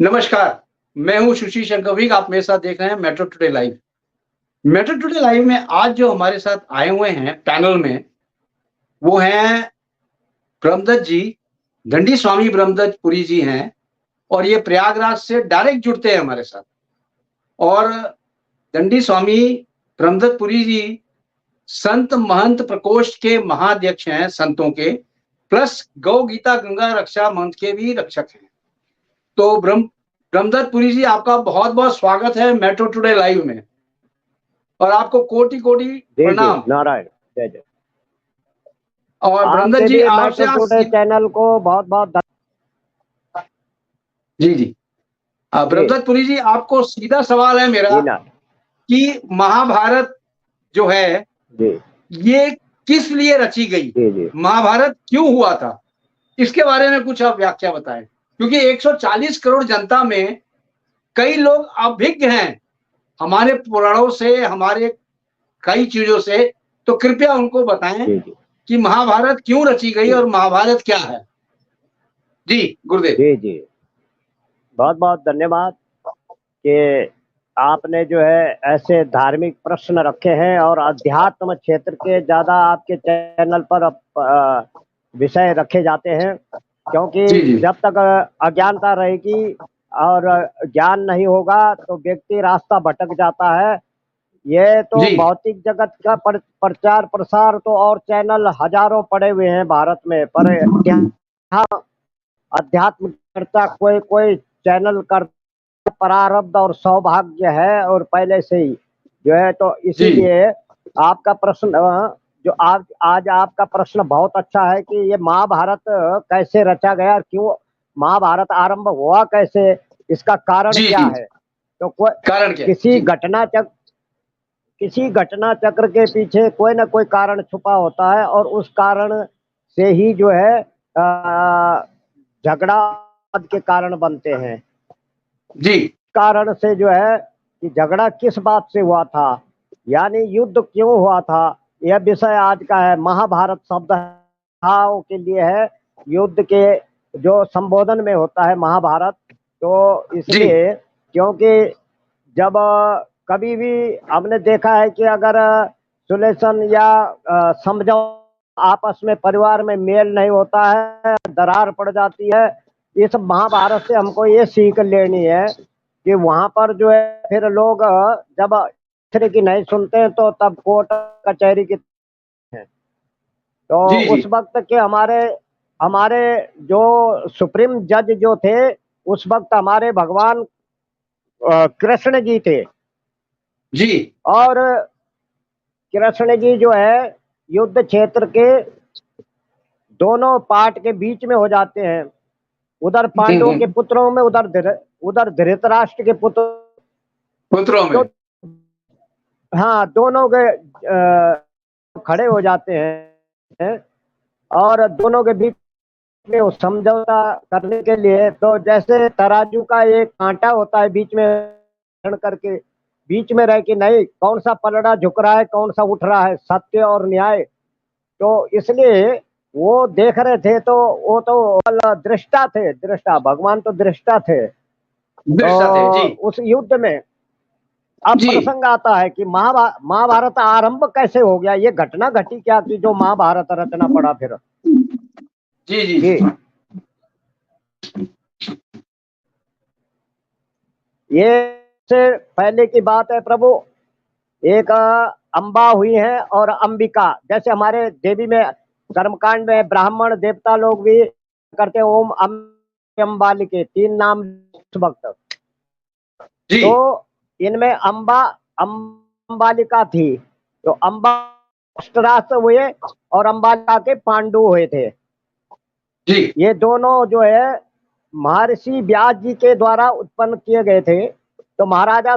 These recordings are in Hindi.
नमस्कार, मैं हूँ सुशील शंकरविक, आप मेरे साथ देख रहे हैं metro today live. Metro today live में आज जो हमारे साथ आए हुए हैं पैनल में, वो हैं ब्रह्मदत्त जी, दंडी स्वामी ब्रह्मदत्त पुरी जी हैं और ये प्रयागराज से डायरेक्ट जुड़ते हैं हमारे साथ। और दंडी स्वामी ब्रह्मदत्त पुरी जी संत महंत प्रकोष्ठ के महाध्यक्ष हैं संतों के, प्लस गौ गीता गंगा रक्षा मंच के भी रक्षक हैं। तो ब्रह्मदत्त पुरी जी, आपका बहुत-बहुत स्वागत है मेट्रो टुडे लाइव में और आपको कोटि-कोटि जी जी प्रणाम। नारायण जय जय। और ब्रह्मदत्त आपसे जी, भी आपसे मेट्रो आज टुडे चैनल को बहुत बहुत जी, जी। ब्रह्मदत्त पुरी जी, आपको सीधा सवाल है मेरा जी ना कि महाभारत जो है, जी ये किस लिए रची गई? जी जी महाभारत क्यों हुआ था? इसके बारे में कुछ आप व्याख्या बताएँ। क्योंकि 140 करोड़ जनता में कई लोग अभिज्ञ हैं, हमारे पुराणों से, हमारे कई चीज़ों से, तो कृपया उनको बताएँ जी जी कि महाभारत क्यों रची गई जी और महाभारत क्या है? जी, गुरुदेव। जी जी बहुत बहुत धन्यवाद कि आपने जो है ऐसे धार्मिक प्रश्न रखे हैं और अध्यात्म क्षेत्र के ज़्यादा आपके चैनल पर विषय रखे जाते हैं, क्योंकि जी, जी। जब तक अज्ञानता रहेगी और ज्ञान नहीं होगा तो व्यक्ति रास्ता भटक जाता है। ये तो जी, भौतिक जगत का प्रचार प्रसार तो और चैनल हजारों पड़े हुए हैं भारत में, पर अध्यात्म चर्चा कोई कोई चैनल कर प्रारब्ध और सौभाग्य है और पहले से ही जो है, तो जी, इसीलिए आपका प्रश्न जो आज आपका प्रश्न बहुत अच्छा है कि ये महाभारत कैसे रचा गया, क्यों महाभारत आरंभ हुआ, कैसे, इसका कारण जी, क्या जी। है। तो कोई कारण क्या है? किसी जी, किसी घटना चक्र के पीछे कोई ना कोई कारण छुपा होता है और उस कारण से ही जो है झगड़ा के कारण बनते हैं। जी, कारण से जो है कि झगड़ा किस बात से हुआ था, यानी युद्ध क्यों हुआ था, यह विषय आज का है। महाभारत शब्द भाव के लिए है, युद्ध के जो संबोधन में होता है महाभारत। तो जी, इसलिए क्योंकि जब कभी भी हमने देखा है कि अगर सुलेशन या समझौता आपस में परिवार में मेल नहीं होता है, दरार पड़ जाती है। इस महाभारत से हमको ये सीख लेनी है कि वहां पर जो है फिर लोग जब दूसरे की नहीं सुनते हैं तो तब कोर्ट कचहरी की है। तो जी, जी, उस वक्त के हमारे हमारे जो सुप्रीम जज जो थे, उस वक्त हमारे भगवान कृष्ण जी थे। जी, और कृष्ण जी जो है युद्ध क्षेत्र के दोनों पार्ट के बीच में हो जाते हैं। उधर पांडवों के पुत्रों में, उधर धृतराष्ट्र के पुत्र, पुत्रों तो में। हाँ दोनों के खड़े हो जाते हैं और दोनों के बीच में वो समझौता करने के लिए, तो जैसे तराजू का एक कांटा होता है बीच में करके, बीच में रह के नहीं कौन सा पलड़ा झुक रहा है, कौन सा उठ रहा है, सत्य और न्याय। तो इसलिए वो देख रहे थे, तो वो तो दृष्टा थे, दृष्टा भगवान तो दृष्टा थे। तो दृष्टा थे। जी, उस युद्ध में अब जी, प्रसंग आता है कि महाभारत आरंभ कैसे हो गया, ये घटना घटी क्या कि जो महाभारत रचना पड़ा फिर। जी, जी, जी ये से पहले की बात है प्रभु। एक अम्बा हुई है और अंबिका, जैसे हमारे देवी में कर्मकांड में ब्राह्मण देवता लोग भी करते हैं ओम अम्बालिके, तीन नाम उस वक्त। जी, तो इनमें अम्बालिका थी, तो अम्बा राष्ट्र हुए और अम्बालिका के पांडु हुए थे। जी, ये दोनों जो है महर्षि व्यास जी के द्वारा उत्पन्न किए गए थे। तो जी, महाराजा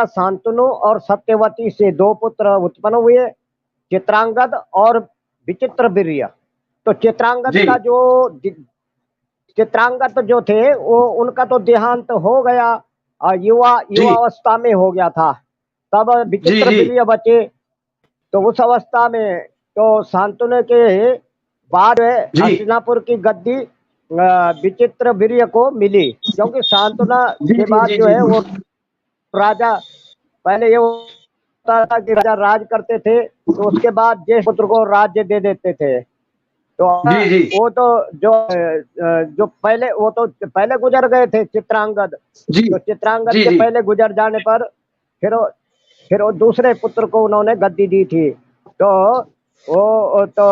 शांतनु और सत्यवती से दो पुत्र उत्पन्न हुए, चित्रांगद और विचित्र वीर्य। तो जी, चित्रांगद जो थे वो उनका तो देहांत हो गया और जी, युवावस्था में हो गया था। तब जी, विचित्र जी, वीर्य बचे। तो उस अवस्था में तो शांतनु के बाद जी, हस्तिनापुर की गद्दी विचित्र वीर्य को मिली, क्योंकि सांत्वना जी के जी बाद जी जो जी है वो राजा, पहले ये होता था कि राजा राज करते थे तो उसके बाद ज्येष्ठ पुत्र को राज्य दे देते थे। तो जी जी वो तो जो पहले, वो तो पहले गुजर गए थे चित्रांगद। जी तो चित्रांगद जी के जी। पहले गुजर जाने पर फिर वो दूसरे पुत्र को उन्होंने गद्दी दी थी। तो वो तो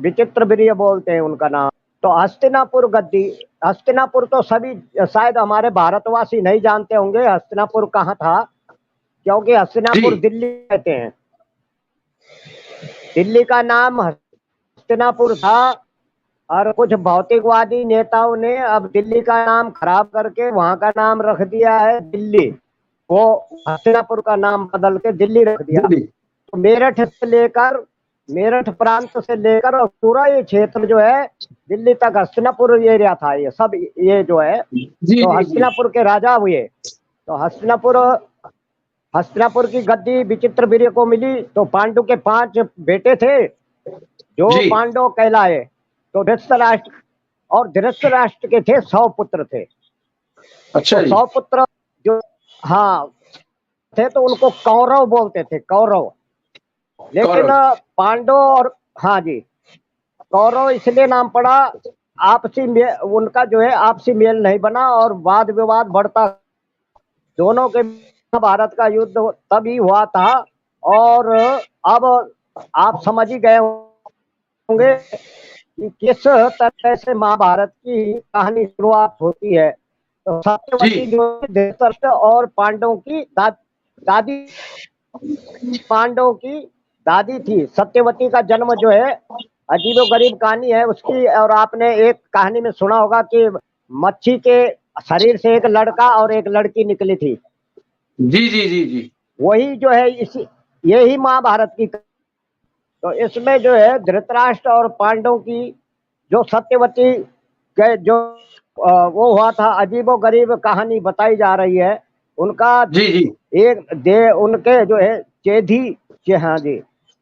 विचित्र वीर्य बोलते हैं उनका नाम। तो हस्तिनापुर गद्दी, हस्तिनापुर तो सभी शायद हमारे भारतवासी नहीं जानते होंगे हस्तिनापुर कहाँ था, क्योंकि जी हस्तिनापुर दिल्ली कहते हैं। दिल्ली का नाम हस्तिनापुर था, और कुछ भौतिकवादी नेताओं ने अब दिल्ली का नाम खराब करके वहां का नाम रख दिया है दिल्ली। वो हस्तिनापुर का नाम बदल के दिल्ली रख दिया। दिल्ली। तो मेरठ प्रांत से लेकर और पूरा ये क्षेत्र जो है दिल्ली तक हस्तिनापुर एरिया था, ये सब ये जो है। जी तो जी जी हस्तिनापुर के राजा हुए। तो हस्तिनापुर की गद्दी विचित्र वीर्य को मिली। तो पांडु के 5 बेटे थे जो जी। पांडव कहलाए। तो धृतराष्ट्र, और धृतराष्ट्र के थे 100 पुत्र थे। तो अच्छा जी। 100 पुत्र जो, हाँ, थे तो उनको कौरव बोलते थे, कौरव। लेकिन कौरव। पांडव और, हाँ जी, कौरव इसलिए नाम पड़ा, उनका जो है आपसी मेल नहीं बना और वाद विवाद बढ़ता। दोनों के भारत का युद्ध तभी हुआ था। और अब आप समझ ही गए होंगे कि किस तरह से महाभारत की कहानी शुरुआत होती है। तो सत्यवती जी जो है धृतराष्ट्र और पांडवों की दादी, पांडवों की दादी थी। सत्यवती का जन्म जो है अजीबो गरीब कहानी है उसकी। और आपने एक कहानी में सुना होगा कि मच्छी के शरीर से एक लड़का और एक लड़की निकली थी। जी जी जी जी। वही जो है इसी, यही महाभारत की। तो इसमें जो है धृतराष्ट्र और पांडवों की जो सत्यवती के जो वो हुआ था, अजीबो गरीब कहानी बताई जा रही है। उनका जी जी उनके जो है हाँ जी,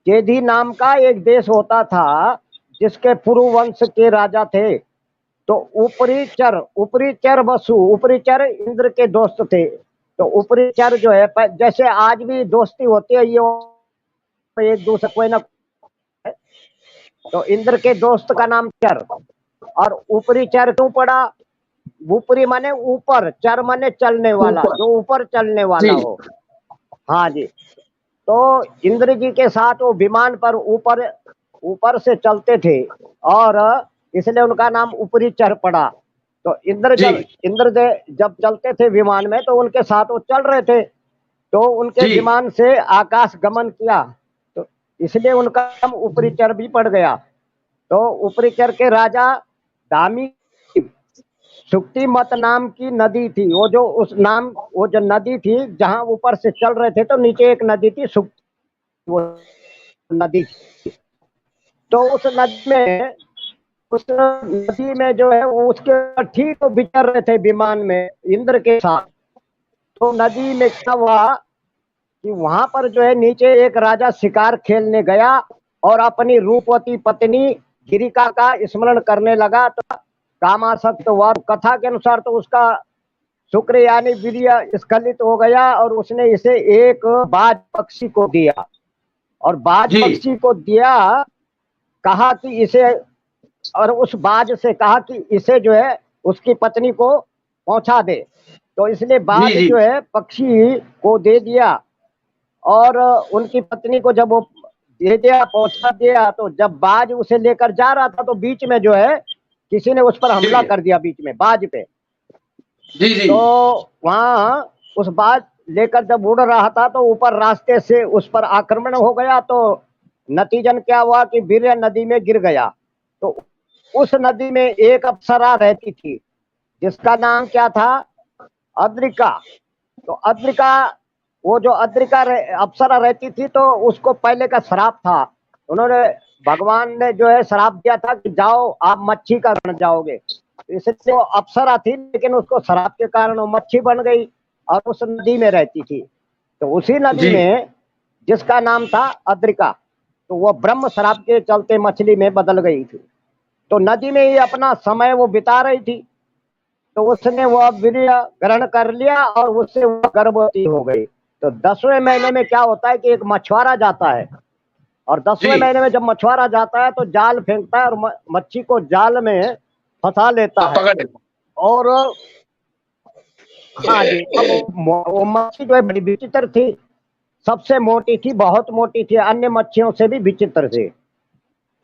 चेधी नाम का एक देश होता था जिसके पुरु वंश के राजा थे। तो ऊपरी चर वसु, ऊपरी चर इंद्र के दोस्त थे। तो ऊपरी चर जो है जैसे आज भी दोस्ती होती है, ये एक दूसरे कोई ना। तो इंद्र के दोस्त का नाम चर। और ऊपरी चर क्यों पड़ा? ऊपरी माने ऊपर, चर माने चलने वाला, ऊपर। जो ऊपर चलने वाला जी हो। हाँ जी। तो इंद्र जी के साथ वो विमान पर ऊपर ऊपर से चलते थे, और इसलिए उनका नाम ऊपरी चर पड़ा। तो जी इंद्रदेव जब चलते थे विमान में तो उनके साथ वो चल रहे थे। तो उनके जी विमान से आकाश गमन किया, तो इसलिए उनका नाम ऊपरी चर भी पड़ गया। तो ऊपरी चर के राजा दामी, सुक्ति मत नाम की नदी थी। वो जो नदी थी जहां ऊपर से चल रहे थे तो नीचे एक नदी थी, वो नदी। तो उस नदी में जो है वो उसके ठीक तो विचर रहे थे विमान में इंद्र के साथ। तो नदी में क्या हुआ कि वहां पर जो है नीचे एक राजा शिकार खेलने गया और अपनी रूपवती पत्नी गिरिका का स्मरण करने लगा। तो कामासक्त हुआ। कथा के अनुसार तो उसका शुक्र यानी वीर्य स्खलित हो गया और उसने इसे एक बाज पक्षी को दिया। और बाज जी पक्षी को दिया, कहा कि इसे, और उस बाज से कहा कि इसे जो है उसकी पत्नी को पहुंचा दे। तो इसलिए जी बाज जी जो है पक्षी को दे दिया। और उनकी पत्नी को जब वो दे दिया, पहुंचा दिया, तो जब बाज उसे लेकर जा रहा था तो बीच में जो है किसी ने उस पर हमला जी कर दिया, बीच में बाज पे। जी जी तो वहां उस बाज लेकर जब उड़ रहा था तो ऊपर रास्ते से उस पर आक्रमण हो गया। तो नतीजन क्या हुआ कि वीर्य नदी में गिर गया। तो उस नदी में एक अप्सरा रहती थी जिसका नाम क्या था? अद्रिका। तो अद्रिका, वो जो अप्सरा रहती थी तो उसको पहले का श्राप था। उन्होंने, भगवान ने जो है श्राप दिया था कि जाओ आप मच्छी का बन जाओगे। इसलिए वो अप्सरा थी लेकिन उसको श्राप के कारण वो मच्छी बन गई और उस नदी में रहती थी। तो उसी नदी जी में जिसका नाम था अद्रिका, तो वो ब्रह्म श्राप के चलते मछली में बदल गई थी। तो नदी में ही अपना समय वो बिता रही थी। तो उसने वो वीर्य ग्रहण कर लिया और उससे वो गर्भवती हो गई। तो 10वें महीने में क्या होता है कि एक मछुआरा जाता है, और 10वें जी महीने में जब मछुआरा जाता है तो जाल फेंकता है और मच्छी को जाल में फंसा लेता आप है। पकड़ लेते और हाँ जी, अब वो मच्छी जो है बड़ी विचित्र थी, सबसे मोटी थी, बहुत मोटी थी, अन्य मच्छियों से भी विचित्र थी।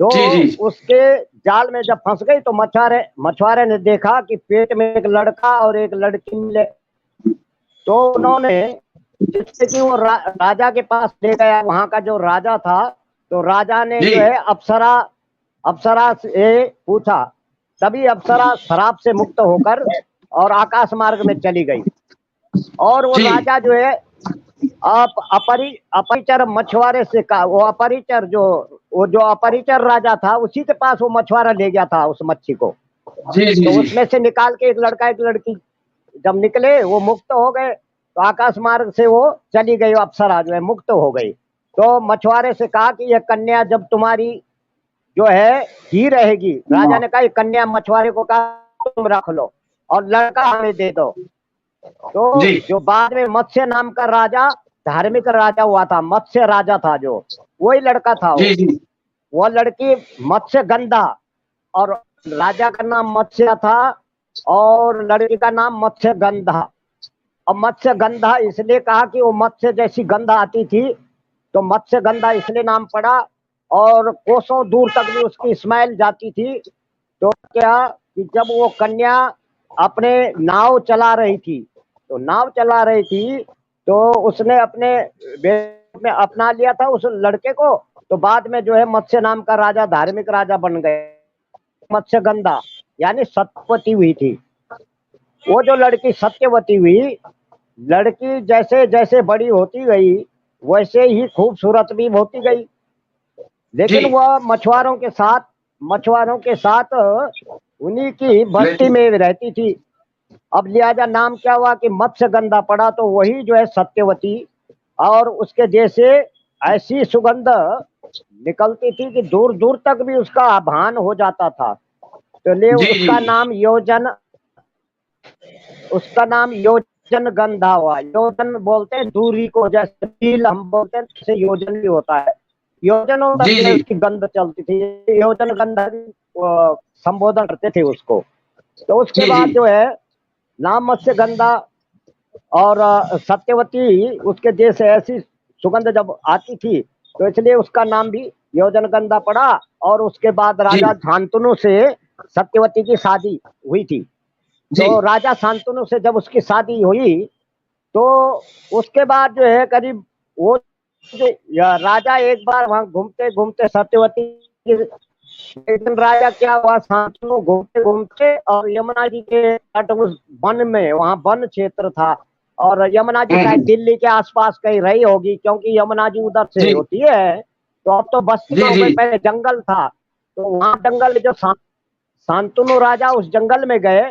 तो जी जी उसके जाल में जब फंस गई तो मछुआरे ने देखा कि पेट में एक लड़का और एक लड़की मिले। तो उन्होंने, जिससे कि वो राजा के पास ले गया, वहां का जो राजा था, तो राजा ने जी जो है अप्सरा से पूछा। तभी अप्सरा शराब से मुक्त होकर और आकाश मार्ग में चली गई। और वो जी राजा जो है अपरिचर मछुआरे से कहा, वो जो अपरिचर राजा था उसी के पास वो मछुआरा ले गया था उस मच्छी को। जी जी तो जी उसमें से निकाल के एक लड़का एक लड़की जब निकले, वो मुक्त हो गए, तो आकाश मार्ग से वो चली गई, अप्सरा जो है मुक्त हो गई। तो मछुआरे से कहा कि यह कन्या जब तुम्हारी जो है जी रहेगी, राजा ने कहा ये कन्या, मछुआरे को कहा तुम रख लो और लड़का हमें दे दो। तो जी जो बाद में मत्स्य नाम का राजा, धार्मिक राजा हुआ था, मत्स्य राजा था जो, वही लड़का था जी जी वो लड़की मत्स्य गंधा, और राजा का नाम मत्स्य था और लड़की का नाम मत्स्य गंधा। और मत्स्य गंधा इसलिए कहा कि वो मत्स्य जैसी गंध आती थी, तो मत्स्य गंधा इसलिए नाम पड़ा। और कोसों दूर तक भी उसकी स्मेल जाती थी। तो क्या कि जब वो कन्या अपने नाव चला रही थी, तो नाव चला रही थी तो उसने अपने बेटे में अपना लिया था उस लड़के को। तो बाद में जो है मत्स्य नाम का राजा, धार्मिक राजा बन गए, मत्स्यगंधा, यानी सत्यवती हुई थी। वो जो लड़की सत्यवती हुई, लड़की जैसे जैसे बड़ी होती गई वैसे ही खूबसूरत भी होती गई। जी लेकिन वह मछुआरों के साथ उन्हीं की बस्ती लेती में रहती थी। अब लिहाजा नाम क्या हुआ कि मत्स्य गंधा पड़ा, तो वही जो है सत्यवती। और उसके जैसे ऐसी सुगंध निकलती थी कि दूर दूर तक भी उसका आभान हो जाता था। तो ले जी जी उसका नाम योजन गंधा हुआ। योजन बोलते हैं दूरी को, जैसे मील हम बोलते हैं, जैसे योजन भी होता है। योजनों तक जी जो है जी उसकी गंध चलती थी, योजन गंधा संबोधन करते थे उसको। तो उसके जी जी बाद जो है नाम मत्स्य गंधा और सत्यवती, उसके जैसे ऐसी सुगंध जब आती थी, तो इसलिए उसका नाम भी योजन गंधा पड़ा। और उसके बाद जी राजा शांतनु से सत्यवती की शादी हुई थी। जी तो राजा शांतनु से जब उसकी शादी हुई, तो उसके बाद जो है करीब वो राजा एक बार वहां घूमते घूमते सत्यवती, एक दिन राजा क्या हुआ, शांतनु घूमते घूमते और यमुना जी के तट उस वन में, वहां वन क्षेत्र था, और यमुना जी शायद हम्म, दिल्ली के आसपास कहीं रही होगी, क्योंकि यमुना जी उधर से जी होती है। तो अब तो बस्ती जी हो जी गई, पहले जंगल था। तो वहां जंगल जो शांतनु राजा उस जंगल में गए।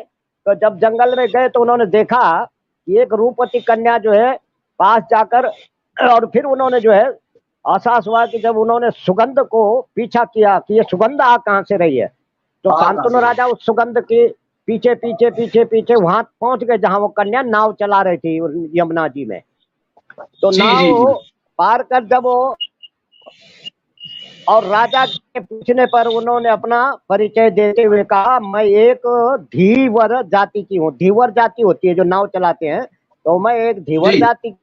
तो जब जंगल में गए तो उन्होंने देखा कि एक रूपवती कन्या जो है पास जाकर, और फिर उन्होंने जो है एहसास हुआ कि जब उन्होंने सुगंध को पीछा किया कि ये सुगंध आ कहाँ से रही है, तो हाँ कहाँ शांतनु से राजा उस सुगंध के पीछे पीछे पीछे पीछे वहां पहुंच गए जहां वो कन्या नाव चला रही थी यमुना जी में। तो जी नाव जी जी पार कर जब वो, और राजा के पूछने पर उन्होंने अपना परिचय देते हुए कहा, मैं एक धीवर जाति की हूँ। धीवर जाति होती है जो नाव चलाते हैं, तो मैं एक धीवर जी जाति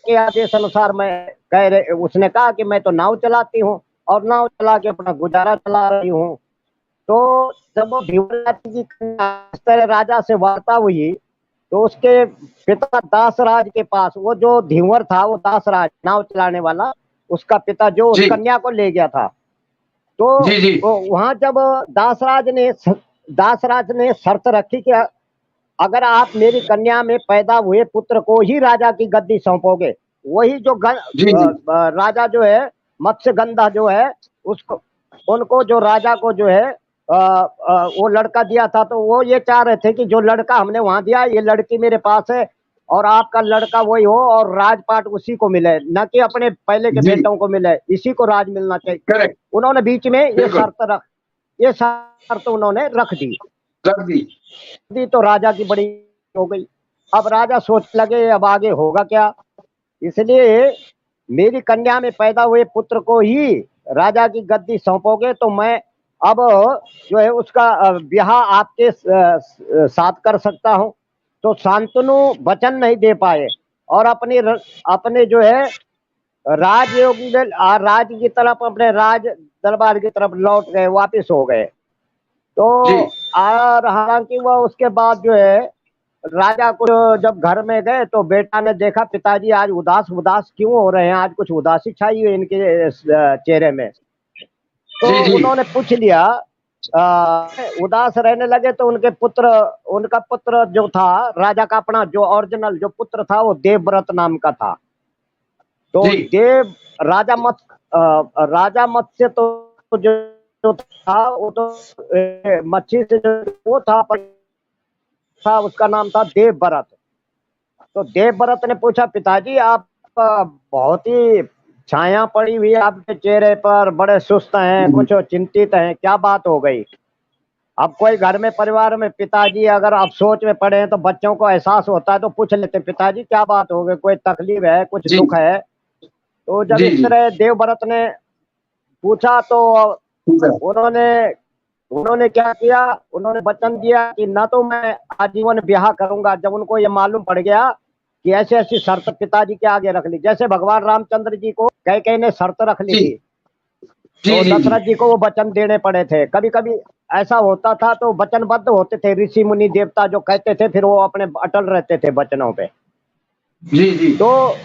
के आदेश अनुसार मैं कह रहे, उसने कहा कि मैं तो नाव चलाती हूँ और नाव चला के अपना गुजारा चला रही हूँ। तो जब वो धीवर जाति की इस तरह राजा से वार्ता हुई, तो उसके पिता दासराज के पास, वो जो धीवर था वो दासराज नाव चलाने वाला, उसका पिता जो उस जी कन्या को ले गया था। तो जी जी वहां जब दासराज ने शर्त रखी कि अगर आप मेरी कन्या में पैदा हुए पुत्र को ही राजा की गद्दी सौंपोगे, वही जो जी जी राजा जो है मत्स्य गंधा जो है, उसको, उनको जो राजा को जो है वो लड़का दिया था, तो वो ये चाह रहे थे कि जो लड़का हमने वहां दिया, ये लड़की मेरे पास है और आपका लड़का वही हो और राजपाट उसी को मिले, न कि अपने पहले के जी बेटों को मिले, इसी को राज मिलना चाहिए। करेक्ट उन्होंने बीच में ये बिल्कुल शर्त ये शर्त उन्होंने रख दी तो राजा की बड़ी हो गई। अब राजा सोच लगे अब आगे होगा क्या, इसलिए मेरी कन्या में पैदा हुए पुत्र को ही राजा की गद्दी सौंपोगे तो मैं अब जो है उसका ब्याह आपके साथ कर सकता हूं। तो शांतनु वचन नहीं दे पाए और अपने जो है राजयोगी राज की तरफ, अपने राज दरबार की तरफ लौट गए, वापिस हो गए। तो और हालांकि वह उसके बाद जो है राजा को जब घर में गए तो बेटा ने देखा पिताजी आज उदास उदास क्यों हो रहे हैं, आज कुछ उदासी छाई हुई इनके चेहरे में। तो उन्होंने पूछ लिया, उदास रहने लगे तो उनका पुत्र जो था राजा का अपना जो ओरिजिनल जो पुत्र था वो देवव्रत नाम का था। तो देव राजा मत से तो जो था वो तो मच्छी से जो वो था उसका नाम था देवव्रत। तो देवव्रत ने पूछा पिताजी आप बहुत ही छाया पड़ी हुई है आपके चेहरे पर, बड़े सुस्त हैं, कुछ चिंतित हैं, क्या बात हो गई। अब कोई घर में परिवार में पिताजी अगर आप सोच में पड़े हैं तो बच्चों को एहसास होता है तो पूछ लेते पिताजी क्या बात हो गई, कोई तकलीफ है, कुछ दुख है। तो जब इस तरह देवव्रत ने पूछा तो उन्होंने क्या किया, उन्होंने वचन दिया कि न तो मैं आजीवन ब्याह करूंगा। जब उनको ये मालूम पड़ गया कि ऐसी ऐसी शर्त पिताजी के आगे रख ली, जैसे भगवान रामचंद्र जी को कई ने शर्त रख ली थी तो दशरथ जी को वो वचन देने पड़े थे। कभी कभी ऐसा होता था तो वचनबद्ध होते थे ऋषि मुनि देवता जो कहते थे, फिर वो अपने अटल रहते थे वचनों पे। तो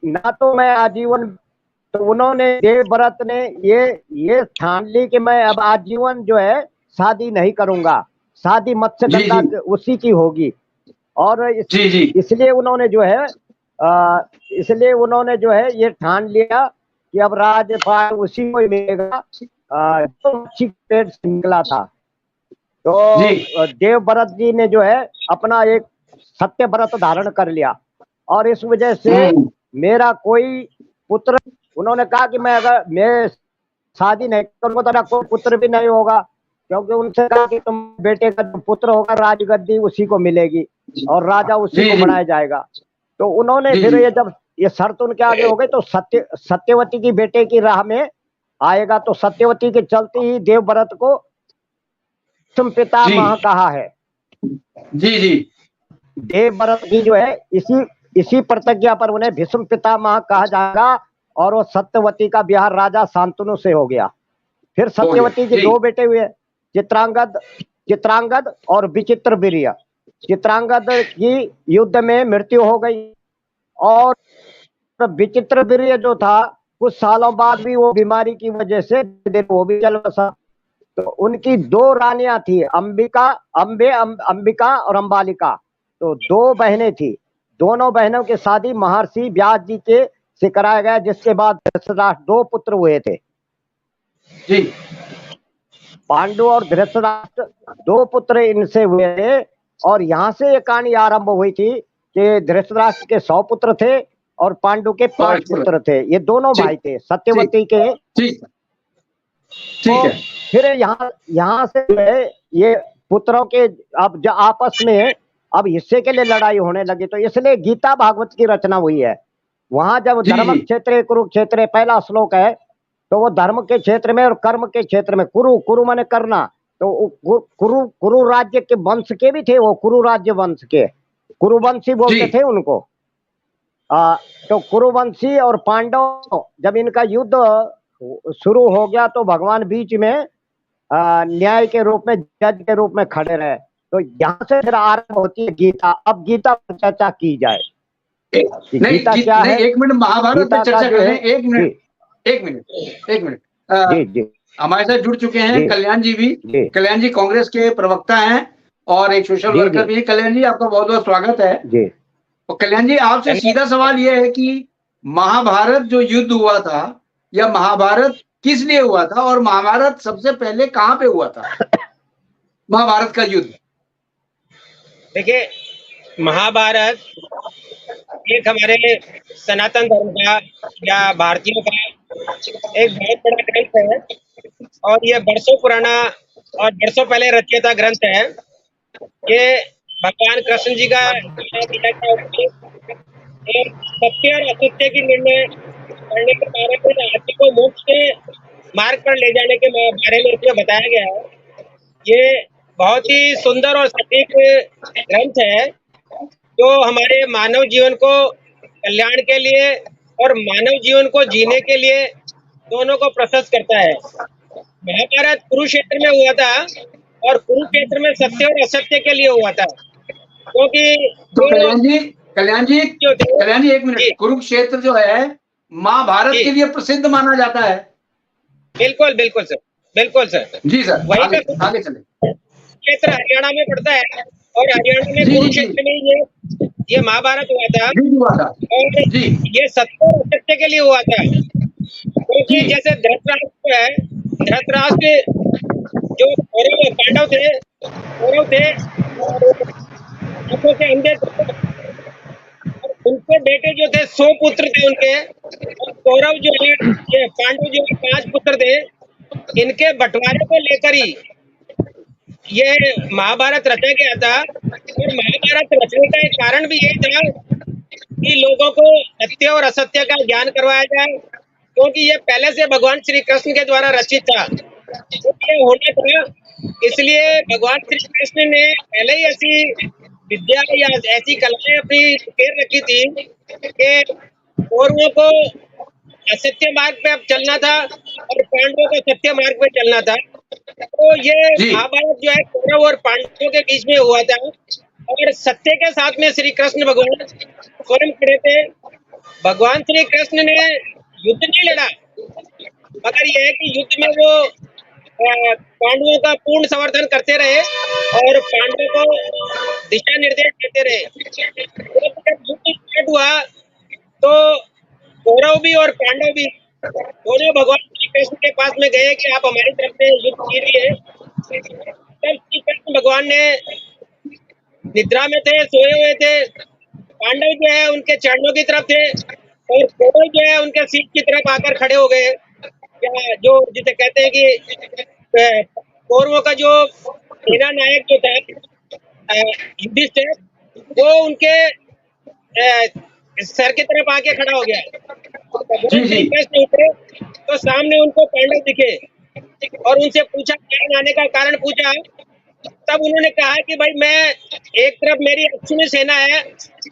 ना तो मैं आजीवन, तो उन्होंने देवव्रत ने ये ठान ली कि मैं अब आजीवन जो है शादी नहीं करूंगा, शादी मत्स्यगंधा उसी की होगी। और इसलिए उन्होंने जो है ये ठान लिया कि अब राजपाट उसी को ही मिलेगा जो मच्छी के पेट से निकला था। तो देवव्रत जी ने जो है अपना एक सत्य व्रत धारण कर लिया और इस वजह से मेरा कोई पुत्र, उन्होंने कहा कि मैं अगर मैं शादी नहीं करूंगा तो मेरा कोई पुत्र भी नहीं होगा, क्योंकि उनसे कहा कि तुम बेटे का जो पुत्र होगा राजगद्दी उसी को मिलेगी और राजा उसी को बनाया जाएगा। तो उन्होंने फिर ये जब ये शर्त उनके आगे हो गई तो सत्यवती की बेटे की राह में आएगा। तो सत्यवती के चलते ही देवव्रत को भीष्म पितामह कहा है। देवव्रत की जो है इसी प्रतिज्ञा पर उन्हें भीष्म पितामह कहा जाएगा और वो सत्यवती का ब्याह राजा शांतनु से हो गया। फिर सत्यवती के दो बेटे हुए, चित्रांगद और विचित्रवीर्य। चित्रांगद की युद्ध में मृत्यु हो गई और विचित्रवीर्य जो था कुछ सालों बाद भी वो बीमारी की वजह से वो भी चल बसा। तो उनकी दो रानियां थी, अंबिका और अंबालिका। तो दो बहनें थी, दोनों बहनों की शादी महर्षि व्यास जी के से कराया गया, जिसके बाद धृतराष्ट्र दो पुत्र हुए थे। पांडु और धृतराष्ट्र दो पुत्र इनसे हुए थे। और यहाँ से ये कहानी आरंभ हुई थी कि धृतराष्ट्र के 100 पुत्र थे और पांडु के 5 पुत्र थे। ये दोनों भाई थे सत्यवती के। तो फिर यहाँ से जो है ये पुत्रों के अब आपस में अब हिस्से के लिए लड़ाई होने लगी। तो इसलिए गीता भागवत की रचना हुई है। वहां जब धर्म क्षेत्र कुरुक्षेत्र पहला श्लोक है तो वो धर्म के क्षेत्र में और कर्म के क्षेत्र में कुरु माने करना। तो कुरु राज्य के वंश के भी थे, वो कुरु राज्य वंश के कुरुवंशी बोलते थे उनको। तो कुरुवंशी और पांडव जब इनका युद्ध शुरू हो गया तो भगवान बीच में न्याय के रूप में, जज के रूप में खड़े रहे। तो यहाँ से फिर आरंभ होती है गीता। अब गीता पर चर्चा की जाए। गीता क्या है? एक मिनट महाभारत पर चर्चा करें। एक मिनट हमारे साथ जुड़ चुके हैं कल्याण जी भी। कल्याण जी कांग्रेस के प्रवक्ता हैं और एक सोशल वर्कर भी है। कल्याण जी आपका बहुत बहुत स्वागत है। और कल्याण जी आपसे सीधा सवाल यह है कि महाभारत जो युद्ध हुआ था, यह महाभारत किस लिए हुआ था और महाभारत सबसे पहले कहां पे हुआ था? महाभारत का युद्ध देखिए, महाभारत एक हमारे सनातन धर्म का या भारतीयों का एक बहुत बड़ा ग्रंथ है और यह बरसों पुराना और बरसों पहले रचयिता ग्रंथ है। ये भगवान कृष्ण जी का गीता का उपदेश और सत्य और असत्य की निर्णय करने के बारे में आदमी को मोक्ष के मार्ग पर ले जाने के बारे में इसमें बताया गया है। ये बहुत ही सुंदर और सटीक ग्रंथ है जो हमारे मानव जीवन को कल्याण के लिए और मानव जीवन को जीने के लिए दोनों को प्रशस्त करता है। महाभारत कुरुक्षेत्र में हुआ था और कुरुक्षेत्र में सत्य और असत्य के लिए हुआ था, क्योंकि तो जो कल्याण जी जो थे कल्याण जी एक जी मिनट, कुरुक्षेत्र जो है महाभारत जी के लिए प्रसिद्ध माना जाता है। बिल्कुल बिल्कुल सर, बिल्कुल सर। जी सर, वही आगे का आगे चले। क्षेत्र हरियाणा में पड़ता है और हरियाणा में जी जी जी कुरुक्षेत्र में ये महाभारत हुआ था जी जी हुआ था। और जी ये सत्य और असत्य के लिए हुआ था। क्योंकि जी जैसे धृतराष्ट्र है, धृतराष्ट्र जो कौरव पांडव थे, कौरव थे और आंखों से अंधे थे और उनके बेटे जो थे 100 पुत्र थे उनके, और कौरव जो है ये पांडव जो है 5 पुत्र थे। इनके बंटवारे को लेकर ही ये महाभारत रचा गया था। और महाभारत रचने का एक कारण भी यही था कि लोगों को सत्य और असत्य का ज्ञान करवाया जाए, क्योंकि ये पहले से भगवान श्री कृष्ण के द्वारा रचित था। तो ये होना था, इसलिए भगवान श्री कृष्ण ने पहले ही ऐसी विद्या या ऐसी कलाएं अपनी फेर रखी थी कि कौरवों को असत्य मार्ग पे अब चलना था और पांडवों को सत्य मार्ग पे चलना था। तो ये जी महाभारत जो है कौरव और पांडवों के बीच में हुआ था और सत्य के साथ में श्री कृष्ण भगवान स्वयं खड़े थे। भगवान श्री कृष्ण ने युद्ध नहीं लड़ा, मगर यह है कि युद्ध में वो पांडवों का पूर्ण समर्थन करते रहे और पांडवों को दिशा निर्देश देते रहे। तो जब युद्ध स्टार्ट हुआ तो कौरव भी और पांडव भी दोनों भगवान श्री कृष्ण के पास में गए कि आप हमारी तरफ से युद्ध कीजिए। तब श्री कृष्ण भगवान ने निद्रा में थे, सोए हुए थे। पांडव जो है उनके चरणों की तरफ थे और कौरव जो है उनके सीट की तरफ आकर खड़े हो गए। या जो जिसे कहते हैं कि कौरवों का जो सेना नायक जो था युधिष्ठिर, वो उनके सर की तरफ आके खड़ा हो गया। तो जी भगवान जी श्री कृष्ण उतरे तो सामने उनको पांडव दिखे और उनसे पूछा, कारण आने का कारण पूछा। तब उन्होंने कहा कि भाई मैं एक तरफ मेरी अक्षुणी सेना है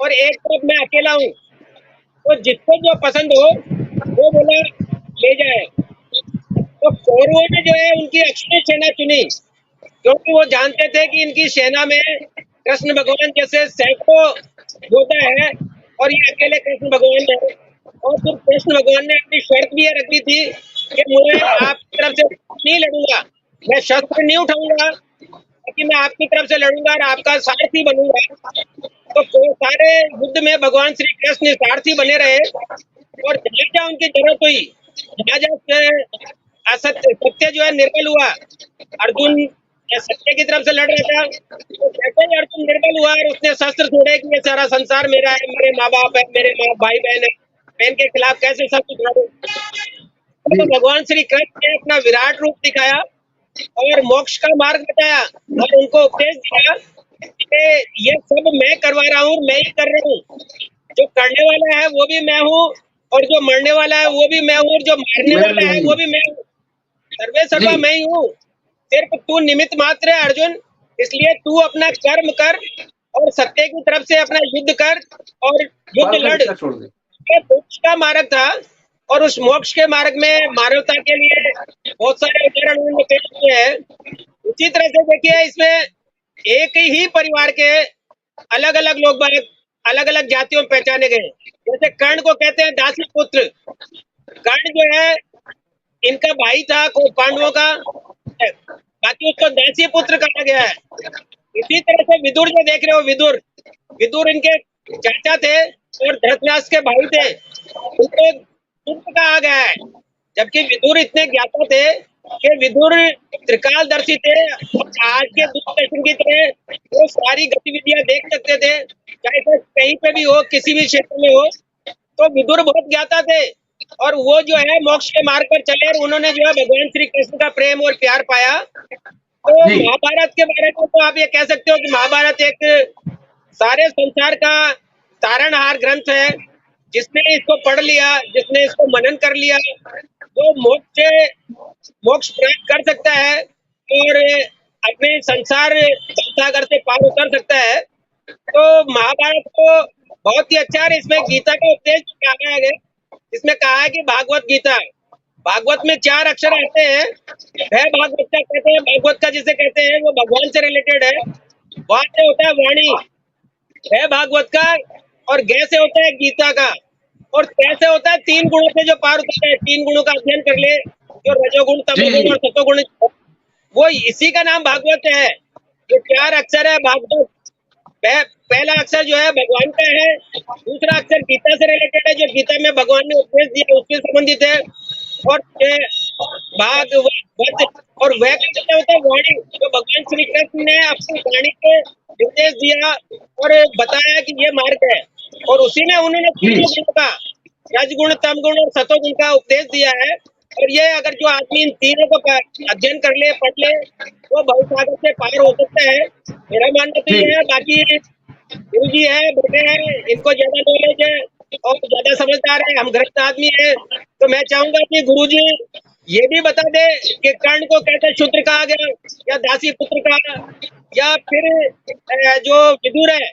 और एक तरफ मैं अकेला हूँ, तो जिसको जो पसंद हो वो बोला ले जाए। तो कौरवों ने जो है उनकी अक्षुणी सेना चुनी, क्योंकि वो जानते थे कि इनकी सेना में कृष्ण भगवान जैसे सैकड़ों योद्धा है और ये अकेले कृष्ण भगवान है। और फिर कृष्ण भगवान ने अपनी शर्त भी ये रखी थी कि मुझे आपकी तरफ से नहीं लड़ूंगा, मैं शस्त्र नहीं उठाऊंगा, लेकिन मैं आपकी तरफ से लड़ूंगा और आपका सारथी बनूंगा। तो सारे युद्ध में भगवान श्री कृष्ण सारथी बने रहे और जहाँ जहाँ उनकी जरूरत हुई, जहाँ जहाँ असत्य सत्य जो है निर्बल हुआ, अर्जुन सत्य की तरफ से लड़ रहा था, तो जैसे ही अर्जुन निर्बल हुआ और उसने शस्त्र छोड़े कि ये सारा संसार मेरा है, मेरे माँ बाप है, मेरे भाई बहन है, मैं इनके खिलाफ कैसे शस्त्र छोड़ूं। तो भगवान श्री कृष्ण ने अपना विराट रूप दिखाया और मोक्ष का मार्ग बताया और उनको उपदेश दिया कि ये सब मैं करवा रहा हूँ, मैं ही कर रहा हूँ। जो करने वाला है वो भी मैं हूँ और जो मरने वाला है वो भी मैं हूँ और जो मारने वाला है वो भी मैं हूँ। सर्वे सर्वा मैं ही हूँ, सिर्फ तू निमित्त मात्र है अर्जुन। इसलिए तू अपना कर्म कर और सत्य की तरफ से अपना युद्ध कर और युद्ध लड़। ये मोक्ष का मार्ग था और उस मोक्ष के मार्ग में मानवता के लिए बहुत सारे उदाहरण उन्होंने पेश किए हैं। उसी तरह से देखिए इसमें एक ही परिवार के अलग अलग लोग अलग अलग जातियों में पहचाने गए। जैसे कर्ण को कहते हैं दासी पुत्र। कर्ण जो है इनका भाई था पांडवों का, बाकी उसको दासी पुत्र कहा गया है। इसी तरह से विदुर जो देख रहे हो, विदुर विदुर इनके चाचा थे और धृतराष्ट्र के भाई थे, उनको पुत्र कहा गया है। जबकि विदुर इतने ज्ञाता थे कि विदुर त्रिकालदर्शी थे। आज के दूरदर्शन की तरह वो सारी गतिविधियां देख सकते थे, चाहे तो कहीं पे भी हो, किसी भी क्षेत्र में हो। तो विदुर बहुत ज्ञाता थे और वो जो है मोक्ष के मार्ग पर चले और उन्होंने जो है भगवान श्री कृष्ण का प्रेम और प्यार पाया। तो जी महाभारत के बारे में तो आप ये कह सकते हो कि महाभारत एक सारे संसार का तारणहार ग्रंथ है। जिसने इसको पढ़ लिया, जिसने इसको मनन कर लिया, वो मोक्ष प्राप्त कर सकता है और अपने संसार सागर से पार उतर सकता है। तो महाभारत को बहुत ही अच्छा है। इसमें गीता का उपदेश कहा है, इसमें कहा है कि भागवत गीता, भागवत में 4 अक्षर आते हैं। भय भागवत का कहते हैं, भागवत का जिसे कहते हैं वो भगवान से रिलेटेड है। वहां से होता है वाणी, भय भागवत का, और ग से होता है गीता का, और त से होता है 3 गुणों से जो पार उतरता है। 3 गुणों का अध्ययन कर ले, जो रजोगुण, जी तमोगुण और जी सतोगुण, वो इसी का नाम भागवत है। ये 4 अक्षर है भागवत। पहला अक्षर जो है भगवान का है, दूसरा अक्षर गीता से रिलेटेड है, जो गीता में भगवान ने उपदेश दिया उससे संबंधित है, और भागवत, और वह का मतलब होता है वाणी, जो भगवान श्री कृष्ण ने अपनी वाणी के निर्देश दिया और बताया कि ये मार्ग है, और उसी में उन्होंने जी तीनों गुणों का, रजगुण, तमगुण और सतोगुण का उपदेश दिया है। और ये अगर जो आदमी इन तीनों को अध्ययन कर ले, पढ़ ले, वो भवसागर से पार हो सकता है। मेरा मानना तो जी ये है। बाकी गुरु जी है, बैठे हैं, इनको ज्यादा नॉलेज है और ज्यादा समझदार है, हम गृहस्थ आदमी है। तो मैं चाहूंगा कि गुरु जी ये भी बता दे कि कर्ण को कैसे शूद्र कहा गया, या दासी पुत्र कहा, या फिर जो विदुर है,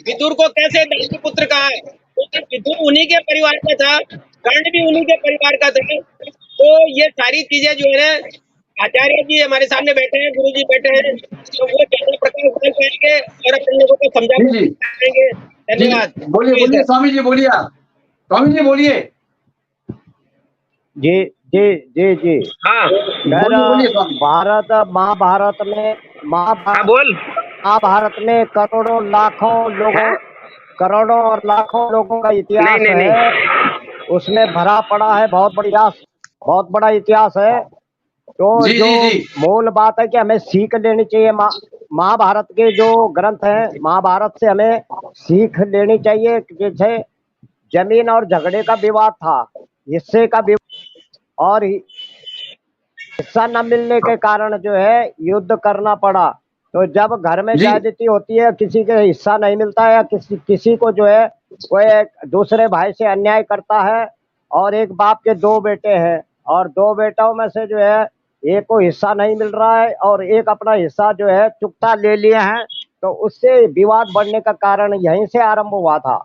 विदुर को कैसे दासी पुत्र कहा है, क्योंकि विदुर उन्हीं के परिवार का था, कर्ण भी उन्हीं के परिवार का था। तो ये सारी चीजें जो है ना, आचार्य जी हमारे सामने बैठे हैं, गुरु जी बैठे हैं, तो वो ज्यादा प्रकाश डाल पाएंगे और अपन लोगों को समझा जी जी पाएंगे। जी धन्यवाद। बोलिए जी बोलिए सर। स्वामी जी बोलिए आप स्वामी जी बोलिए जी जी जी जी। हाँ खैर, बोलिए स्वामी भारत महाभारत में हाँ, महाभारत बोल। महाभारत में करोड़ों लाखों लोगों, है? करोड़ों और लाखों लोगों का नहीं इतिहास नहीं है, नहीं। उसमें भरा पड़ा है। बहुत बड़ा इतिहास है। तो जी जो जी जी मूल बात है कि हमें सीख लेनी चाहिए। महाभारत के जो ग्रंथ हैं, महाभारत से हमें सीख लेनी चाहिए। जैसे जमीन और झगड़े का विवाद था, हिस्से का विवाद, और हिस्सा न मिलने के कारण जो है युद्ध करना पड़ा। तो जब घर में जी ज्यादती होती है, किसी के हिस्सा नहीं मिलता है, या किसी को जो है कोई एक दूसरे भाई से अन्याय करता है, और एक बाप के 2 बेटे हैं, और 2 बेटों में से जो है एक को हिस्सा नहीं मिल रहा है, और एक अपना हिस्सा जो है चुकता ले लिए हैं, तो उससे विवाद बढ़ने का कारण यहीं से आरंभ हुआ था।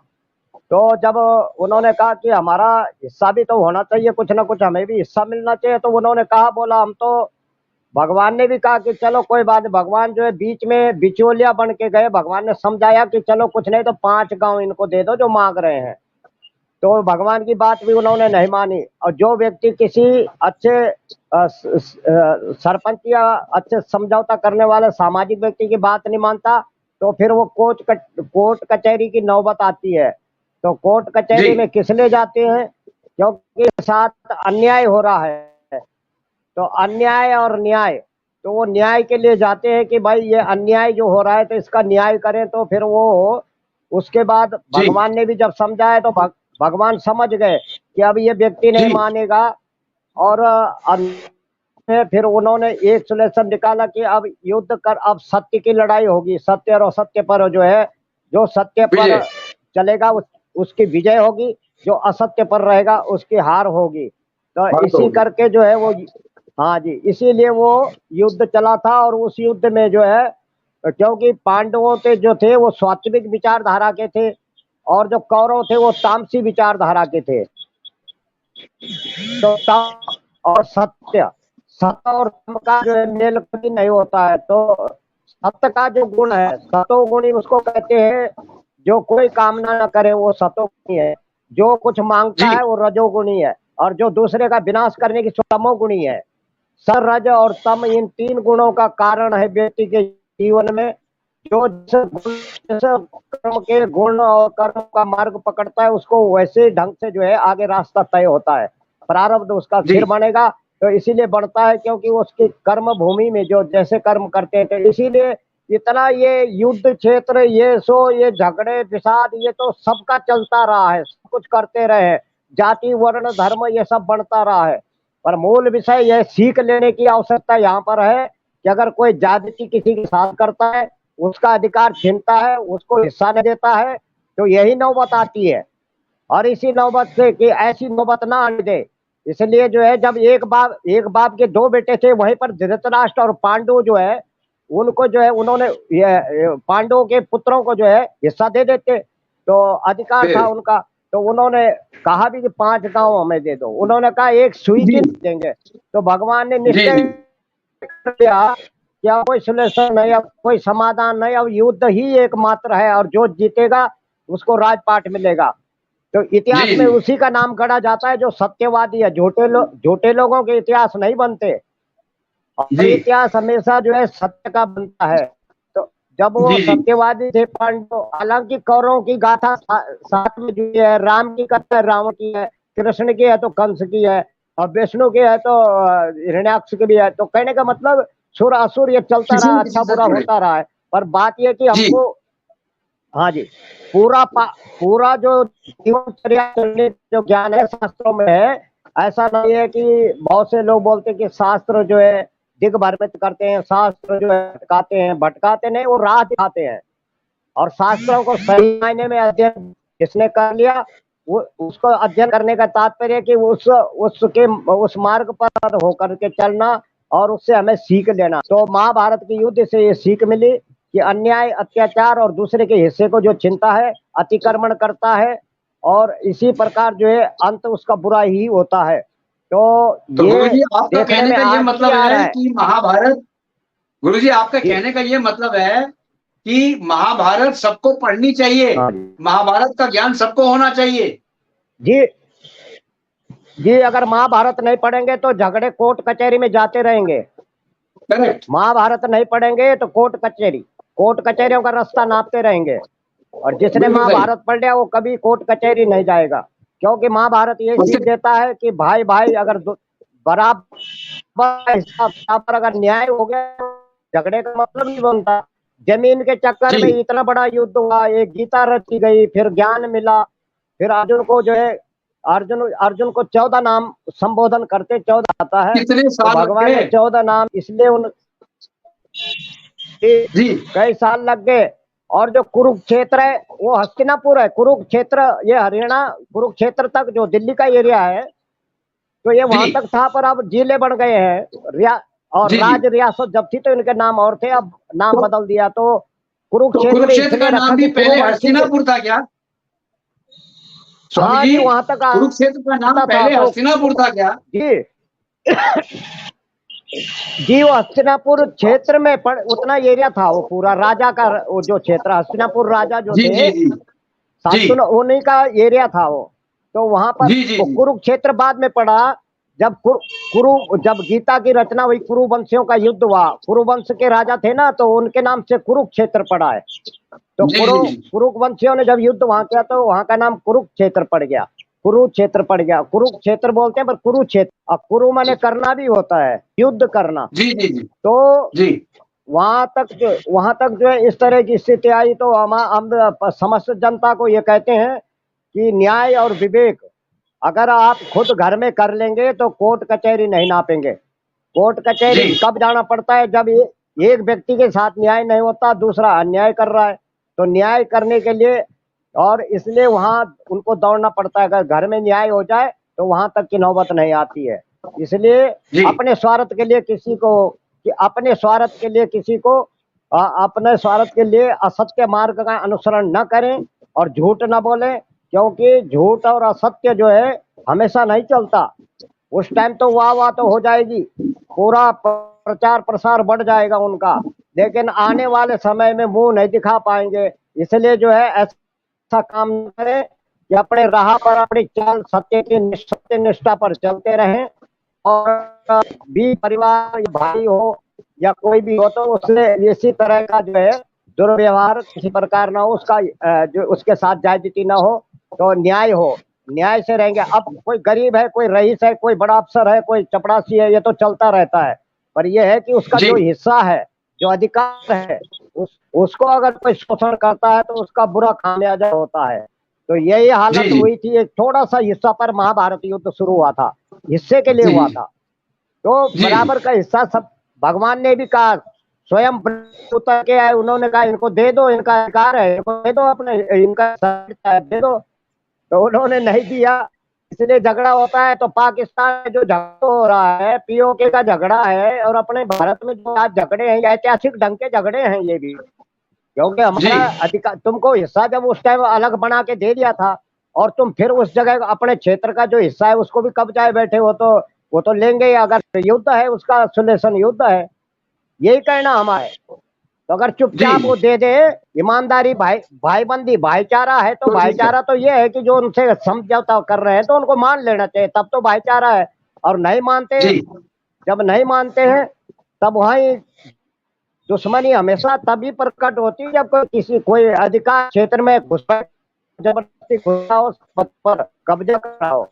तो जब उन्होंने कहा कि हमारा हिस्सा भी तो होना चाहिए, कुछ ना कुछ हमें भी हिस्सा मिलना चाहिए, तो उन्होंने कहा, बोला हम तो, भगवान ने भी कहा कि चलो कोई बात नहीं। भगवान जो है बीच में बिचौलिया बन के गए। भगवान ने समझाया कि चलो कुछ नहीं तो 5 गांव इनको दे दो जो मांग रहे हैं। तो भगवान की बात भी उन्होंने नहीं मानी। और जो व्यक्ति किसी अच्छे सरपंच या अच्छे समझौता करने वाले सामाजिक व्यक्ति की बात नहीं मानता, तो फिर वो कोर्ट कचहरी की नौबत आती है। तो कोर्ट जी कचहरी में किस लिए जाते हैं? क्योंकि साथ अन्याय हो रहा है। तो अन्याय और न्याय, तो वो न्याय के लिए जाते हैं कि भाई ये अन्याय जो हो रहा है तो इसका न्याय करें। तो फिर वो, उसके बाद जी भगवान ने भी जब समझाया तो भगवान समझ गए कि अब ये व्यक्ति नहीं जी मानेगा। और फिर उन्होंने एक सुलेशन निकाला कि अब युद्ध कर, अब सत्य की लड़ाई होगी। सत्य और असत्य पर जो है, जो सत्य पर विजय चलेगा उसकी विजय होगी, जो असत्य पर रहेगा उसकी हार होगी। तो बात इसी होगी करके जो है वो, हाँ जी, इसीलिए वो युद्ध चला था। और उस युद्ध में जो है, क्योंकि पांडवों के जो थे वो सात्विक विचारधारा के थे, और जो कौरव थे वो तामसी विचारधारा के थे। तो तम और सत्य, सत्य और तम का जो है मेल कभी नहीं होता है। तो सत्य का जो गुण है, सतोगुणी उसको कहते हैं। जो कोई कामना न करे वो सतोगुणी है। जो कुछ मांगता जी है वो रजोगुणी है। और जो दूसरे का विनाश करने की तमोगुणी है। सर, रज और तम, इन 3 गुणों का कारण है व्यक्ति के जीवन में। जो जिस कर्म के गुण और कर्म का मार्ग पकड़ता है, उसको वैसे ढंग से जो है आगे रास्ता तय होता है। प्रारब्ध उसका जी स्थिर बनेगा। तो इसीलिए बढ़ता है, क्योंकि उसकी कर्म भूमि में जो जैसे कर्म करते हैं, तो इसीलिए इतना ये युद्ध क्षेत्र, ये झगड़े विषाद, ये तो सबका चलता रहा है। सब कुछ करते रहे, जाति वर्ण धर्म ये सब बढ़ता रहा है। पर मूल विषय यह सीख लेने की आवश्यकता यहाँ पर है कि अगर कोई ज्यादती किसी के साथ करता है, उसका अधिकार छीनता है, उसको हिस्सा नहीं देता है, तो यही नौबत आती है। और इसी नौबत से कि ऐसी नौबत ना आने दे, इसलिए जो है जब एक बाप के दो बेटे थे, वहीं पर धृतराष्ट्र और पांडु जो है उनको जो है उन्होंने ये पांडवों के पुत्रों को जो है हिस्सा दे देते, तो अधिकार था फिर उनका। तो उन्होंने कहा भी कि 5 गांव हमें दे दो, उन्होंने कहा एक सुई जी की नहीं देंगे। तो भगवान ने जी निश्चय जी कर लिया कि अब कोई सुलेशन नहीं, अब कोई समाधान नहीं, अब युद्ध ही एकमात्र है, और जो जीतेगा उसको राजपाट मिलेगा। तो इतिहास जी में जी उसी का नाम गढ़ा जाता है जो सत्यवादी है। झूठे लोगों के इतिहास नहीं बनते, और जी इतिहास हमेशा जो है सत्य का बनता है। तो जब वो जी जी सत्यवादी थे पांडव, हालांकि कौरवों की गाथा साथ में जुड़ी है, राम की कथा है रावण की है, कृष्ण की है तो कंस की है, और विष्णु की है तो हिरण्याक्ष की भी है। तो कहने का मतलब सुर असुर ये चलता किसी रहा, न अच्छा किसी से बुरा जुड़े। होता रहा है। पर बात यह कि जी हमको, हाँ जी, पूरा जो जीवनचर्या चलने जो ज्ञान है शास्त्रों में है। ऐसा नहीं है कि बहुत से लोग बोलते हैं कि शास्त्र जो है दिग्भ्रमित करते हैं, शास्त्र जो है भटकाते हैं। भटकाते नहीं, वो राह दिखाते हैं। और शास्त्रों को सही मायने में अध्ययन जिसने कर लिया, वो उसको अध्ययन करने का तात्पर्य है कि उस मार्ग पर होकर के चलना, और उससे हमें सीख लेना। तो महाभारत के युद्ध से ये सीख मिली कि अन्याय, अत्याचार और दूसरे के हिस्से को जो छीनता है, अतिक्रमण करता है, और इसी प्रकार जो है अंत उसका बुरा ही होता है। तो तो ये गुरुजी आपका देखने कहने में का ये आज भी मतलब आ रहा है है कि महाभारत, गुरुजी आपका जी। कहने का ये मतलब है कि महाभारत सबको पढ़नी चाहिए, हाँ जी महाभारत का ज्ञान सबको होना चाहिए। जी जी, अगर महाभारत नहीं पढ़ेंगे तो झगड़े कोर्ट कचहरी में जाते रहेंगे। करेक्ट। महाभारत नहीं पढ़ेंगे तो कोर्ट कचहरियों का रास्ता नापते रहेंगे। और जिसने बिल्कुल सही। महाभारत पढ़ लिया वो कभी कोर्ट कचहरी नहीं जाएगा, क्योंकि महाभारत ये उससे सीख देता है कि भाई भाई अगर बराबर हिसाब बराबर अगर न्याय हो गया, झगड़े का मतलब नहीं बनता। जमीन के चक्कर जी में इतना बड़ा युद्ध हुआ, एक गीता रची गई, फिर ज्ञान मिला, फिर अर्जुन को जो है अर्जुन को 14 नाम संबोधन करते, 14 आता है। कितने तो साल लग भगवान ने गए। 14 नाम इसलिए उन जी कई साल लग गए। और जो कुरुक्षेत्र है वो हस्तिनापुर है, कुरुक्षेत्र ये हरियाणा, कुरुक्षेत्र तक जो दिल्ली का एरिया है, तो ये जी वहां तक था, पर अब जिले बन गए हैं। और जी जी। रियासत जब थी तो इनके नाम और थे, अब नाम तो, बदल दिया। तो तो कुरुक्षेत्र कुरुक्षेत्र इसलिए का रखा नाम भी कि पहले कुरुवंशी के, हस्तिनापुर था क्या स्वामी हाँ जी? जी वहां तक कुरुक्षेत्र का नाम आता था। पहले तो हस्तिनापुर था क्या? जी जी, वो हस्तिनापुर क्षेत्र में उतना एरिया था, वो पूरा राजा का, वो जो क्षेत्र हस्तिनापुर राजा जो जी जी थे जी जी शांतनु, उन्हीं का एरिया था वो। तो वहां पर जी जी वो जी कुरुक्षेत्र बाद में पड़ा। जब गीता की रचना हुई, कुरुवंशियों का युद्ध हुआ, कुरुवंश के राजा थे ना, तो उनके नाम से कुरुक्षेत्र पड़ा है। तो जी जी जी। कुरुवंशियों ने जब युद्ध वहां किया तो वहां का नाम कुरुक्षेत्र पड़ गया, कुरुक्षेत्र पड़ गया। कुरुक्षेत्र बोलते हैं पर कुरुक्षेत्र, अब कुरु माने करना भी होता है, युद्ध करना। जी जी जी तो जी वहां तक जो है इस तरह की स्थिति आई। तो हम समस्त जनता को ये कहते हैं कि न्याय और विवेक अगर आप खुद घर में कर लेंगे तो कोर्ट कचहरी नहीं नापेंगे। कोर्ट कचहरी जी कब जाना पड़ता है? जब एक व्यक्ति के साथ न्याय नहीं होता, दूसरा अन्याय कर रहा है, तो न्याय करने के लिए, और इसलिए वहां उनको दौड़ना पड़ता है। अगर घर में न्याय हो जाए तो वहां तक की नौबत नहीं आती है। इसलिए जी अपने स्वार्थ के लिए किसी को अपने स्वार्थ के लिए अपने स्वार्थ के लिए असत्य मार्ग का अनुसरण न करें, और झूठ न बोलें, क्योंकि झूठ और असत्य जो है हमेशा नहीं चलता। उस टाइम तो वाह तो हो जाएगी, पूरा प्रचार प्रसार बढ़ जाएगा उनका, लेकिन आने वाले समय में मुंह नहीं दिखा पाएंगे। इसलिए जो है ऐसा काम न करें कि अपने राह पर, अपनी चाल सत्य निष्ठा पर चलते रहें। और भी परिवार या भाई हो या कोई भी हो, तो उससे इसी तरह का जो है दुर्व्यवहार किसी प्रकार ना हो, उसका जो उसके साथ ज्यादती ना हो, तो न्याय हो, न्याय से रहेंगे। अब कोई गरीब है, कोई रईस है, कोई बड़ा अफसर है, कोई चपड़ासी है, ये तो चलता रहता है। पर यह है कि उसका जी जो हिस्सा है, जो अधिकार है, उसको अगर कोई शोषण करता है तो उसका बुरा खामियाजा होता है। तो यही जी हालत जी हुई थी। एक थोड़ा सा हिस्सा पर महाभारत युद्ध शुरू हुआ था, हिस्से के लिए जी हुआ था। तो जी बराबर का हिस्सा सब भगवान ने भी कहा, स्वयं उतर के आए, उन्होंने कहा इनको दे दो, इनका अधिकार है, इनको दे दो, अपने इनका दे दो, तो उन्होंने नहीं दिया, इसलिए झगड़ा होता है। तो पाकिस्तान में जो झगड़ा हो रहा है, पीओके का झगड़ा है, और अपने भारत में जो आज झगड़े हैं, ये ऐतिहासिक ढंग के झगड़े हैं ये भी, क्योंकि जी हमारा अधिकार, तुमको हिस्सा जब उस टाइम अलग बना के दे दिया था, और तुम फिर उस जगह अपने क्षेत्र का जो हिस्सा है उसको भी कब्जाए बैठे हो, तो वो तो लेंगे ही। अगर युद्ध है, उसका सुलेशन युद्ध है, यही कहना हमारा है। तो अगर चुपचाप जी वो दे दे, ईमानदारी, भाईबंदी, भाईचारा है, तो तो ठीक है। भाईचारा तो ये है कि जो उनसे समझौता कर रहे हैं तो उनको मान लेना चाहिए, तब तो भाईचारा है। और नहीं मानते, जी जब नहीं मानते हैं, तब वहीं दुश्मनी हमेशा तभी प्रकट होती है जब कोई अधिकार क्षेत्र में घुसपैठ, जबरदस्ती घुसा हो, पद पर कब्जा कर रहा हो।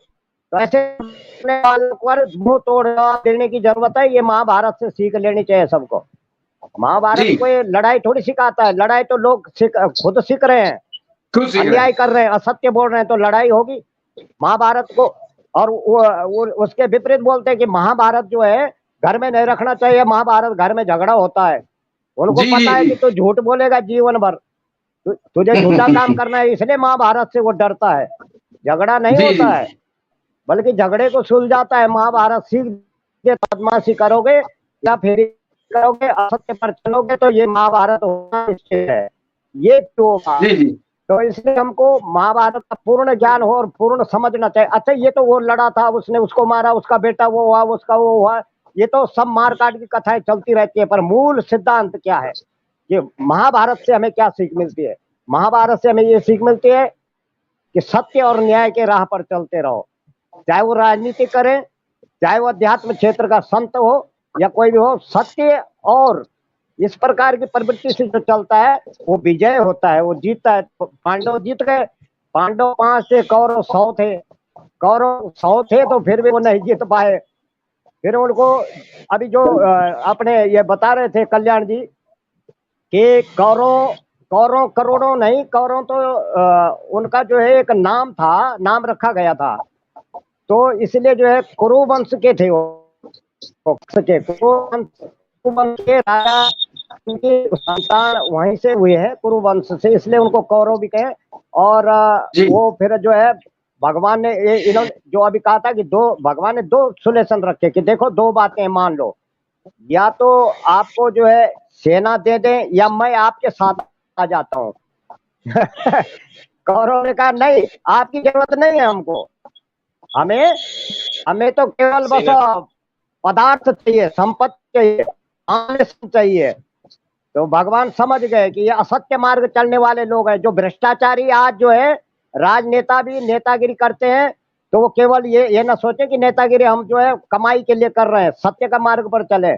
तो ऐसे करने वालों पर मुंह तोड़ जवाब देने की जरूरत है। ये महाभारत से सीख लेनी चाहिए सबको। महाभारत जी कोई लड़ाई थोड़ी सिखाता है, लड़ाई तो लोग खुद सीख रहे हैं, खुद सीख रहे अन्याय हैं। कर रहे हैं, असत्य बोल रहे हैं, तो लड़ाई होगी महाभारत को। और वो उसके विपरीत बोलते हैं कि महाभारत जो है घर में नहीं रखना चाहिए, महाभारत घर में झगड़ा होता है। उनको जी पता है जी कि तू झूठ बोलेगा जीवन भर, तुझे झूठा काम करना है, इसलिए महाभारत से वो डरता है। झगड़ा नहीं जी होता जी है, बल्कि झगड़े को सुलझाता है। महाभारत सीख के बदमाशी करोगे या फिर करोगे, असत्य पर चलोगे, तो ये महाभारत होना निश्चित है, ये तो होगा। जी जी तो इसलिए हमको महाभारत का पूर्ण ज्ञान हो और पूर्ण समझना चाहिए। अच्छा, ये तो वो लड़ा था, उसने उसको मारा, उसका बेटा वो हुआ, उसका वो हुआ, ये तो सब मारकाट की कथाएं चलती रहती है, पर मूल सिद्धांत क्या है? ये महाभारत से हमें क्या सीख मिलती है? महाभारत से हमें ये सीख मिलती है कि सत्य और न्याय के राह पर चलते रहो, चाहे वो राजनीति करें, चाहे वो अध्यात्म क्षेत्र का संत हो या कोई भी हो, सत्य और इस प्रकार की प्रवृत्ति से जो चलता है वो विजय होता है, वो जीतता है। तो पांडव जीत गए, पांडव 5 थे, कौरव 100 थे, कौरव 100 थे तो फिर भी वो नहीं जीत पाए। फिर उनको अभी जो अपने ये बता रहे थे कल्याण जी कि कौरव कौरव करोड़ों नहीं, कौरव तो उनका जो है एक नाम था, नाम रखा गया था, तो इसलिए जो है कुरु वंश के थे वो के कुरुवंश के राजा, उनकी संतान वहीं से हुए हैं कुरु वंश से, इसलिए उनको कौरव भी कहे। और जी वो फिर जो है भगवान ने इन्होंने जो अभी कहा था कि भगवान ने 2 सुलेशन रखे कि देखो 2 बातें मान लो, या तो आपको जो है सेना दे दें या मैं आपके साथ आ जाता हूँ। कौरव ने कहा नहीं, आपकी जरूरत नहीं है हमको, हमें हमें तो केवल बस पदार्थ चाहिए, संपत्ति चाहिए, आनंद चाहिए। तो भगवान समझ गए कि ये असत्य मार्ग चलने वाले लोग हैं, जो भ्रष्टाचारी आज जो है राजनेता भी नेतागिरी करते हैं, तो वो केवल ये ना सोचे कि नेतागिरी हम जो है कमाई के लिए कर रहे हैं, सत्य का मार्ग पर चले।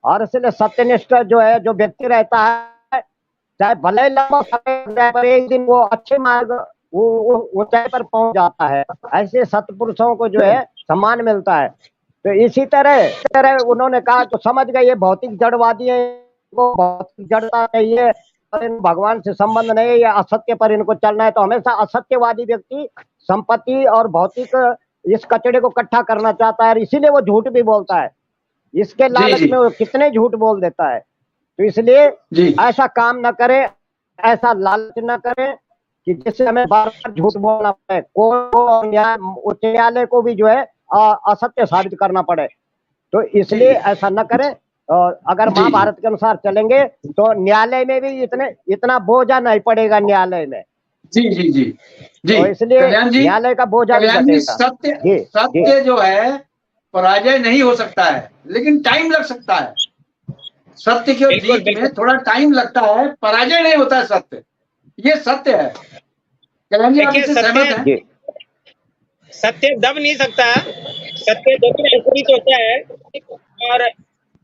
और इसलिए सत्यनिष्ठ जो है जो व्यक्ति रहता है, चाहे भले ही लंबा समय लग जाए, पर एक दिन वो अच्छे मार्ग वो ऊंचाई पर पहुंच जाता है। ऐसे सत्पुरुषों को जो है सम्मान मिलता है। तो इसी तरह उन्होंने कहा, तो समझ गए ये भौतिक जड़वादी है, इनको भौतिक जड़ता चाहिए, और इन भगवान से संबंध नहीं है, ये असत्य पर इनको चलना है। तो हमेशा असत्यवादी व्यक्ति संपत्ति और भौतिक इस कचड़े को इकट्ठा करना चाहता है, इसीलिए वो झूठ भी बोलता है, इसके जी लालच जी में वो कितने झूठ बोल देता है। तो इसलिए जी ऐसा काम न करें, ऐसा लालच न करें कि जिससे हमें बार बार झूठ बोलना पड़े, उच्च न्यायालय को भी जो है असत्य साबित करना पड़े। तो इसलिए ऐसा न करें। और अगर जी महाभारत के अनुसार चलेंगे तो न्यायालय में भी इतना बोझा नहीं पड़ेगा न्यायालय में, जी जी जी जी तो इसलिए कल्याण जी, न्यायालय का बोझा भी कल्याण जी, घटेगा। सत्य जी सत्य जो है पराजय नहीं हो सकता है, लेकिन टाइम लग सकता है। सत्य की बिल्कुल जीत में बिल्कुल थोड़ा टाइम लगता है, पराजय नहीं होता है सत्य, ये सत्य है। कल्याण जी, आप देखिए, इससे सहमत हैं? जी सत्य दब नहीं सकता, सत्य देखिए अंकुरित होता है और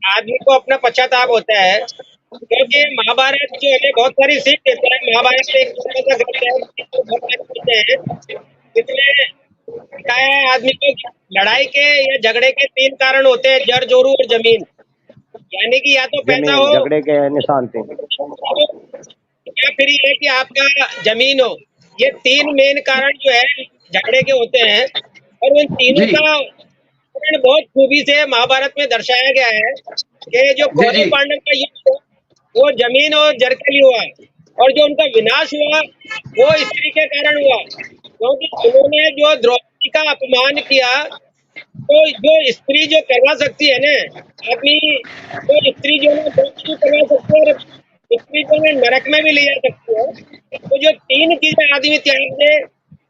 आदमी को अपना पश्चाताप होता है। क्योंकि महाभारत जो हमें बहुत सारी सीख देता है। महाभारत एक छोटा सा ग्रंथ है, इसको बहुत सारी चीजें हैं। इसमें बताया है आदमी को लड़ाई के या झगड़े के 3 कारण होते हैं, जड़ जोरू और जमीन। यानी कि या तो पैसा जमीन हो, झगड़े के निशान थे। या फिर ये कि आपका जमीन हो। ये 3 मेन कारण जो है झगड़े के होते हैं, और उन तीनों जी का उदाहरण बहुत खूबी से महाभारत में दर्शाया गया है कि जो कौरव पांडव का युद्ध हुआ, वो जमीन और जर के लिए हुआ, और जो उनका विनाश हुआ वो स्त्री के कारण हुआ, क्योंकि उन्होंने जो द्रौपदी का अपमान किया। तो जो स्त्री जो करवा सकती है ना आदमी, तो स्त्री जो है द्रौपदी करवा सकती है, और स्त्री जो है नरक में भी ले जा सकती है। तो जो तीन चीजें आदमी त्याग दे,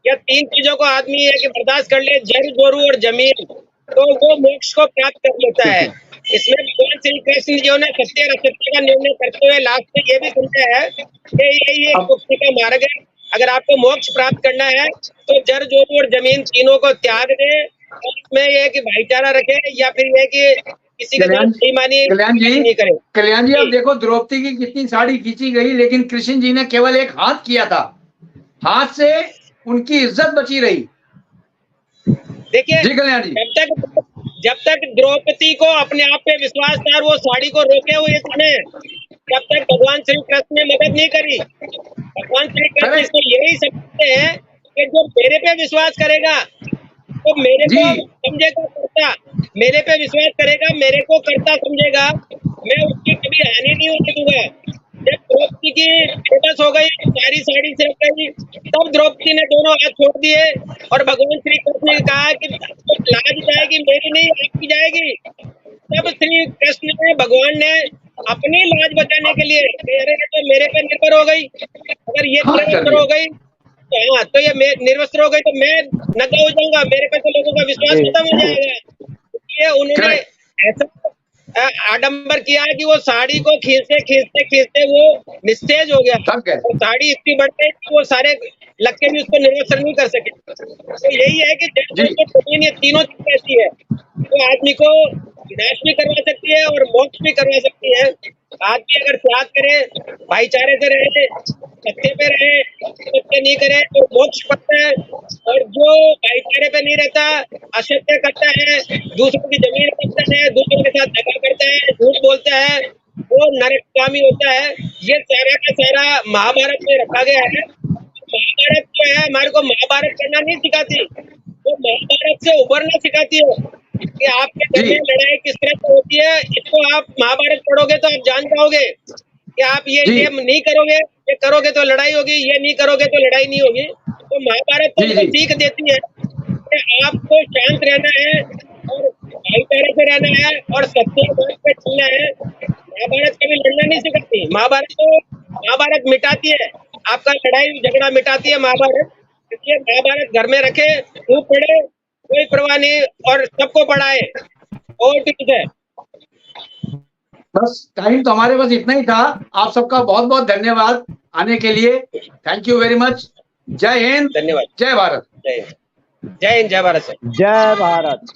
या तीन चीजों को आदमी है कि बर्दाश्त कर ले, जल, जोरू और जमीन, तो वो मोक्ष को प्राप्त कर लेता है। इसमें भगवान श्री कृष्ण जो ने सत्य और असत्य का निर्णय करते हुए लास्ट में ये भी समझा है कि ये मुक्ति का मार्ग है। अगर आपको मोक्ष प्राप्त करना है तो जर, जोरू और जमीन तीनों को त्याग दे, और इसमें ये है कि भाईचारा रखे, या फिर ये कि किसी के साथ बेईमानी नहीं करे। कल्याण जी, अब देखो द्रौपदी की कितनी साड़ी खींची गई, लेकिन कृष्ण जी ने केवल एक हाथ किया था, हाथ से उनकी इज्जत बची रही। देखिए, जी कल्याण जी, जब तक द्रौपदी को अपने आप पे विश्वास था, वो साड़ी को रोके हुए थे, तब तक भगवान श्री कृष्ण ने मदद नहीं करी। भगवान श्री कृष्ण इसको यही समझते हैं कि जो मेरे पे विश्वास करेगा तो मेरे को समझेगा करता, मेरे पे विश्वास करेगा, मेरे को करता समझेगा, मैं उसकी कभी हानि नहीं होने दूंगा। जब द्रौपदी की बेबस हो गई, सारी साड़ी से गई, तब द्रौपदी ने दोनों हाथ छोड़ दिए और भगवान श्री कृष्ण ने कहा कि लाज जाएगी मेरी नहीं, आपकी जाएगी। तब श्री कृष्ण ने, भगवान ने अपनी लाज बचाने के लिए, तो मेरे पे निर्भर हो गई, अगर ये निर्भर हो गई हाँ, तो ये निर्वस्त्र हो गई तो मैं नंगा हो जाऊंगा, मेरे पे तो लोगों का विश्वास खत्म हो जाएगा। इसलिए उन्होंने ऐसा आडंबर किया कि वो साड़ी को खींचते खींचते खींचते वो निस्तेज हो गया, और साड़ी इतनी बढ़ गई कि वो सारे लक्के भी उसको निर्वस्त्र नहीं कर सके। तो यही है कि ये तीनों चीज ऐसी है जो आदमी को विनाश भी करवा सकती है और मोक्ष भी करवा सकती है। आदमी अगर त्याग करे, भाईचारे से रहे, सत्य पे रहे, सत्य नहीं करे तो मोक्ष पाता है, और जो भाईचारे पे नहीं रहता, असत्य करता है, दूसरों की जमीन करता है, दूसरों के साथ दगा करता है, झूठ बोलता है, वो नरकगामी होता है। ये सारा का सारा महाभारत में रखा गया है। महाभारत जो है हमारे को महाभारत करना नहीं सिखाती, वो महाभारत से उभरना सिखाती है कि आपके घर में लड़ाई किस तरह से होती है। इसको आप महाभारत पढ़ोगे तो आप जान पाओगे कि आप ये नहीं करोगे, ये करोगे तो लड़ाई होगी, ये नहीं करोगे तो लड़ाई नहीं होगी। तो महाभारत तो सीख देती है कि आपको शांत रहना है और भाईचारे से रहना है और सत्य बात पे चलना है। महाभारत कभी लड़ना नहीं सिखाती, महाभारत मिटाती है, आपका लड़ाई झगड़ा मिटाती है महाभारत। इसलिए महाभारत घर में रखे, खूब पढ़े, कोई परवाह नहीं, और सबको पढ़ाए। और ठीक है, बस टाइम तो हमारे पास इतना ही था। आप सबका बहुत बहुत धन्यवाद आने के लिए। Thank you very much. जय हिंद, धन्यवाद, जय भारत। जय हिंद, जय भारत सर, जय भारत।